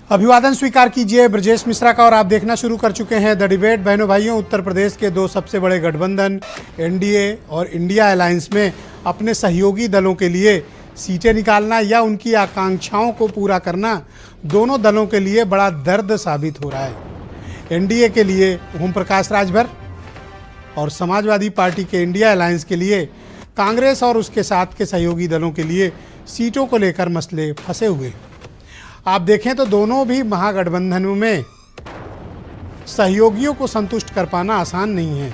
अभिवादन स्वीकार कीजिए ब्रजेश मिश्रा का और आप देखना शुरू कर चुके हैं द डिबेट। बहनों भाइयों, उत्तर प्रदेश के दो सबसे बड़े गठबंधन एनडीए और इंडिया अलायंस में अपने सहयोगी दलों के लिए सीटें निकालना या उनकी आकांक्षाओं को पूरा करना दोनों दलों के लिए बड़ा दर्द साबित हो रहा है। एनडीए के लिए ओम प्रकाश राजभर और समाजवादी पार्टी के इंडिया अलायंस के लिए कांग्रेस और उसके साथ के सहयोगी दलों के लिए सीटों को लेकर मसले फंसे हुए। आप देखें तो दोनों भी महागठबंधनों में सहयोगियों को संतुष्ट कर पाना आसान नहीं है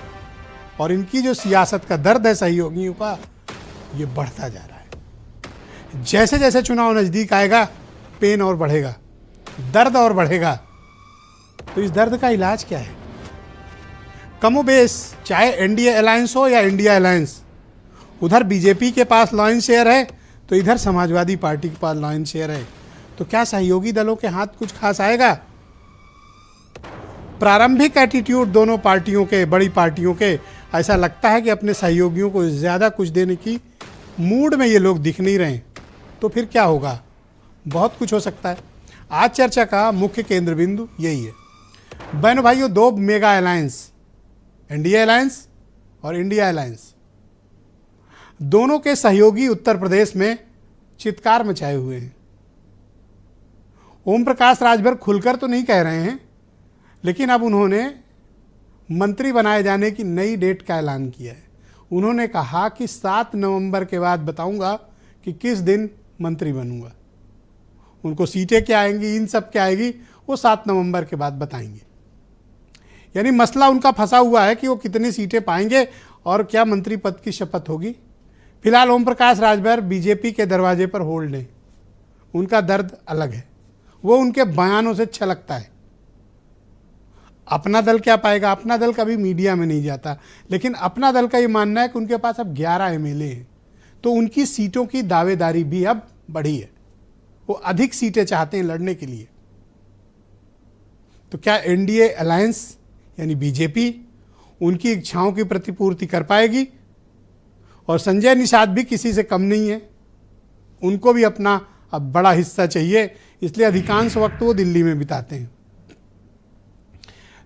और इनकी जो सियासत का दर्द है सहयोगियों का, ये बढ़ता जा रहा है। जैसे जैसे चुनाव नज़दीक आएगा पेन और बढ़ेगा, दर्द और बढ़ेगा। तो इस दर्द का इलाज क्या है? कमोबेश चाहे एनडीए अलायंस हो या इंडिया अलायंस, उधर बीजेपी के पास लॉयन शेयर है तो इधर समाजवादी पार्टी के पास लॉयन शेयर है। तो क्या सहयोगी दलों के हाथ कुछ खास आएगा? प्रारंभिक एटीट्यूड दोनों पार्टियों के, बड़ी पार्टियों के, ऐसा लगता है कि अपने सहयोगियों को ज़्यादा कुछ देने की मूड में ये लोग दिख नहीं रहे। तो फिर क्या होगा? बहुत कुछ हो सकता है। आज चर्चा का मुख्य केंद्र बिंदु यही है। बहनों भाइयों, दो मेगा अलायंस, एनडीए अलायंस और इंडिया अलायंस, दोनों के सहयोगी उत्तर प्रदेश में चित्कार मचाए हुए हैं। ओम प्रकाश राजभर खुलकर तो नहीं कह रहे हैं, लेकिन अब उन्होंने मंत्री बनाए जाने की नई डेट का ऐलान किया है। उन्होंने कहा कि 7 नवंबर के बाद बताऊंगा कि किस दिन मंत्री बनूंगा। उनको सीटें क्या आएंगी, इन सब क्या आएगी, वो 7 नवंबर के बाद बताएंगे। यानी मसला उनका फंसा हुआ है कि वो कितनी सीटें पाएंगे और क्या मंत्री पद की शपथ होगी। फिलहाल ओम प्रकाश राजभर बीजेपी के दरवाजे पर होल्ड हैं। उनका दर्द अलग है, वो उनके बयानों से छलकता है। अपना दल क्या पाएगा? अपना दल कभी मीडिया में नहीं जाता, लेकिन अपना दल का ये मानना है कि उनके पास अब 11 एमएलए हैं, तो उनकी सीटों की दावेदारी भी अब बढ़ी है। वो अधिक सीटें चाहते हैं लड़ने के लिए। तो क्या एनडीए अलायंस यानी बीजेपी उनकी इच्छाओं की प्रतिपूर्ति कर पाएगी? और संजय निषाद भी किसी से कम नहीं है, उनको भी अपना अब बड़ा हिस्सा चाहिए, इसलिए अधिकांश वक्त वो दिल्ली में बिताते हैं।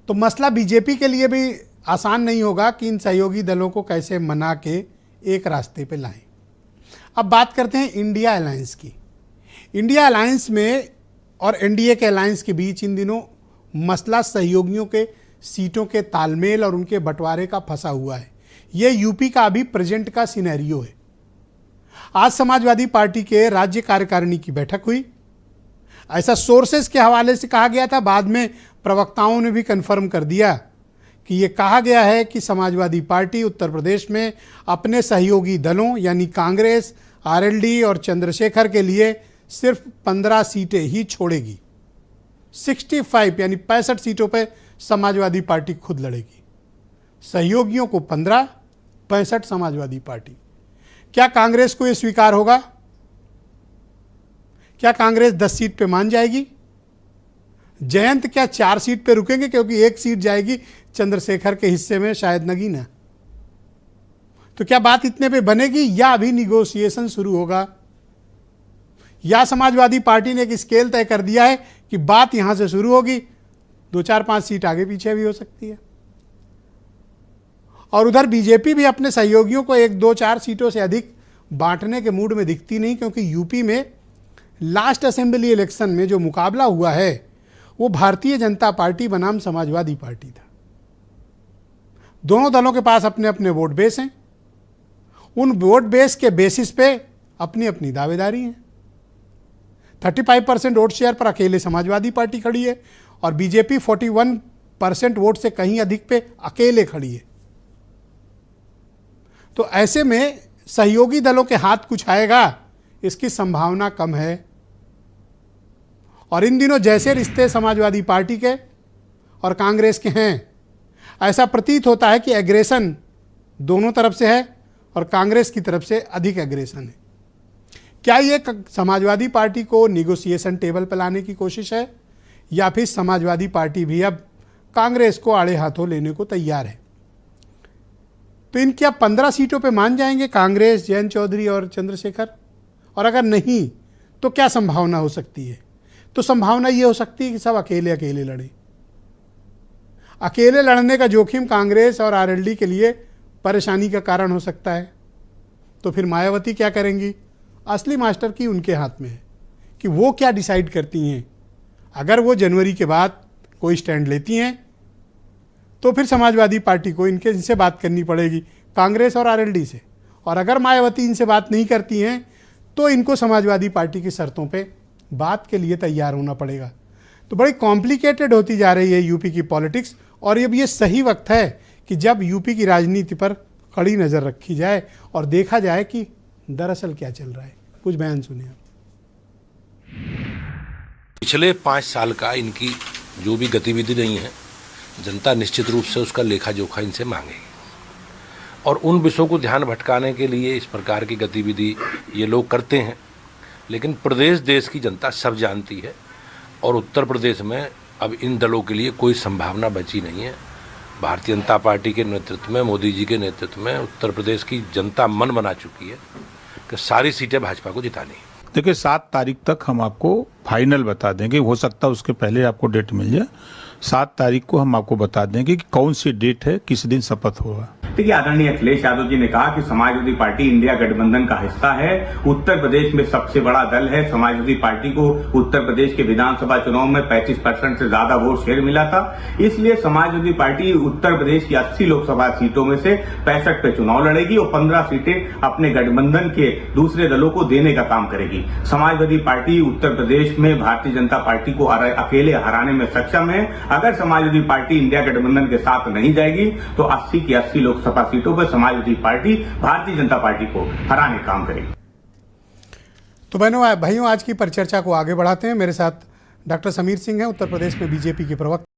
तो मसला बीजेपी के लिए भी आसान नहीं होगा कि इन सहयोगी दलों को कैसे मना के एक रास्ते पे लाएं। अब बात करते हैं इंडिया अलायंस की। इंडिया अलायंस में और एनडीए के अलायंस के बीच इन दिनों मसला सहयोगियों के सीटों के तालमेल और उनके बंटवारे का फंसा हुआ है। ये यूपी का अभी प्रेजेंट का सिनेरियो है। आज समाजवादी पार्टी के राज्य कार्यकारिणी की बैठक हुई, ऐसा सोर्सेस के हवाले से कहा गया था। बाद में प्रवक्ताओं ने भी कंफर्म कर दिया कि ये कहा गया है कि समाजवादी पार्टी उत्तर प्रदेश में अपने सहयोगी दलों यानी कांग्रेस, आरएलडी और चंद्रशेखर के लिए सिर्फ 15 सीटें ही छोड़ेगी। 65 यानी 65 सीटों पर समाजवादी पार्टी खुद लड़ेगी। सहयोगियों को 15, 65 समाजवादी पार्टी। क्या कांग्रेस को यह स्वीकार होगा? क्या कांग्रेस 10 सीट पे मान जाएगी? जयंत क्या 4 सीट पे रुकेंगे? क्योंकि 1 सीट जाएगी चंद्रशेखर के हिस्से में, शायद नगीना। तो क्या बात इतने पे बनेगी या अभी निगोशिएशन शुरू होगा? या समाजवादी पार्टी ने एक स्केल तय कर दिया है कि बात यहां से शुरू होगी, 2, 4, 5 सीट आगे पीछे भी हो सकती है। और उधर बीजेपी भी अपने सहयोगियों को 1, 2, 4 सीटों से अधिक बांटने के मूड में दिखती नहीं, क्योंकि यूपी में लास्ट असेंबली इलेक्शन में जो मुकाबला हुआ है वो भारतीय जनता पार्टी बनाम समाजवादी पार्टी था। दोनों दलों के पास अपने अपने वोट बेस हैं। उन वोट बेस के बेसिस पे अपनी अपनी दावेदारी है। 35% वोट शेयर पर अकेले समाजवादी पार्टी खड़ी है और बीजेपी 41% वोट से कहीं अधिक पे अकेले खड़ी है। तो ऐसे में सहयोगी दलों के हाथ कुछ आएगा, इसकी संभावना कम है। और इन दिनों जैसे रिश्ते समाजवादी पार्टी के और कांग्रेस के हैं, ऐसा प्रतीत होता है कि एग्रेशन दोनों तरफ से है और कांग्रेस की तरफ से अधिक एग्रेशन है। क्या ये समाजवादी पार्टी को निगोशिएशन टेबल पर लाने की कोशिश है या फिर समाजवादी पार्टी भी अब कांग्रेस को आड़े हाथों लेने को तैयार है? तो इन क्या 15 सीटों पे मान जाएंगे कांग्रेस, जयंत चौधरी और चंद्रशेखर? और अगर नहीं तो क्या संभावना हो सकती है? तो संभावना ये हो सकती है कि सब अकेले अकेले लड़ें। अकेले लड़ने का जोखिम कांग्रेस और आरएलडी के लिए परेशानी का कारण हो सकता है। तो फिर मायावती क्या करेंगी? असली मास्टर की उनके हाथ में है कि वो क्या डिसाइड करती हैं। अगर वो जनवरी के बाद कोई स्टैंड लेती हैं तो फिर समाजवादी पार्टी को इनसे बात करनी पड़ेगी, कांग्रेस और आरएलडी से। और अगर मायावती इनसे बात नहीं करती हैं तो इनको समाजवादी पार्टी की शर्तों पे बात के लिए तैयार होना पड़ेगा। तो बड़ी कॉम्प्लिकेटेड होती जा रही है यूपी की पॉलिटिक्स, और अब ये सही वक्त है कि जब यूपी की राजनीति पर कड़ी नज़र रखी जाए और देखा जाए कि दरअसल क्या चल रहा है। कुछ बयान सुनिए। पिछले 5 साल का इनकी जो भी गतिविधि रही है, जनता निश्चित रूप से उसका लेखा जोखा इनसे मांगेगी, और उन विषयों को ध्यान भटकाने के लिए इस प्रकार की गतिविधि ये लोग करते हैं। लेकिन प्रदेश देश की जनता सब जानती है, और उत्तर प्रदेश में अब इन दलों के लिए कोई संभावना बची नहीं है। भारतीय जनता पार्टी के नेतृत्व में, मोदी जी के नेतृत्व में उत्तर प्रदेश की जनता मन बना चुकी है कि सारी सीटें भाजपा को जितानी है। देखिए 7 तारीख तक हम आपको फाइनल बता देंगे, हो सकता है उसके पहले आपको डेट मिल जाए। 7 तारीख को हम आपको बता देंगे कि कौन सी डेट है, किस दिन शपथ होगा। देखिए, आदरणीय अखिलेश यादव जी ने कहा कि समाजवादी पार्टी इंडिया गठबंधन का हिस्सा है। उत्तर प्रदेश में सबसे बड़ा दल है। समाजवादी पार्टी को उत्तर प्रदेश के विधानसभा चुनाव में 35% से ज्यादा वोट शेयर मिला था। इसलिए समाजवादी पार्टी उत्तर प्रदेश की 80 लोकसभा सीटों में से 65 पे चुनाव लड़ेगी और 15 सीटें अपने गठबंधन के दूसरे दलों को देने का काम करेगी। समाजवादी पार्टी उत्तर प्रदेश में भारतीय जनता पार्टी को अकेले हराने में सक्षम है। अगर समाजवादी पार्टी इंडिया गठबंधन के साथ नहीं जाएगी तो 80 की 80 लोकसभा सीटों पर समाजवादी पार्टी भारतीय जनता पार्टी को हराने का काम करेगी। तो बहनों भाइयों, आज की परिचर्चा को आगे बढ़ाते हैं। मेरे साथ डॉक्टर समीर सिंह हैं, उत्तर प्रदेश में बीजेपी के प्रवक्ता।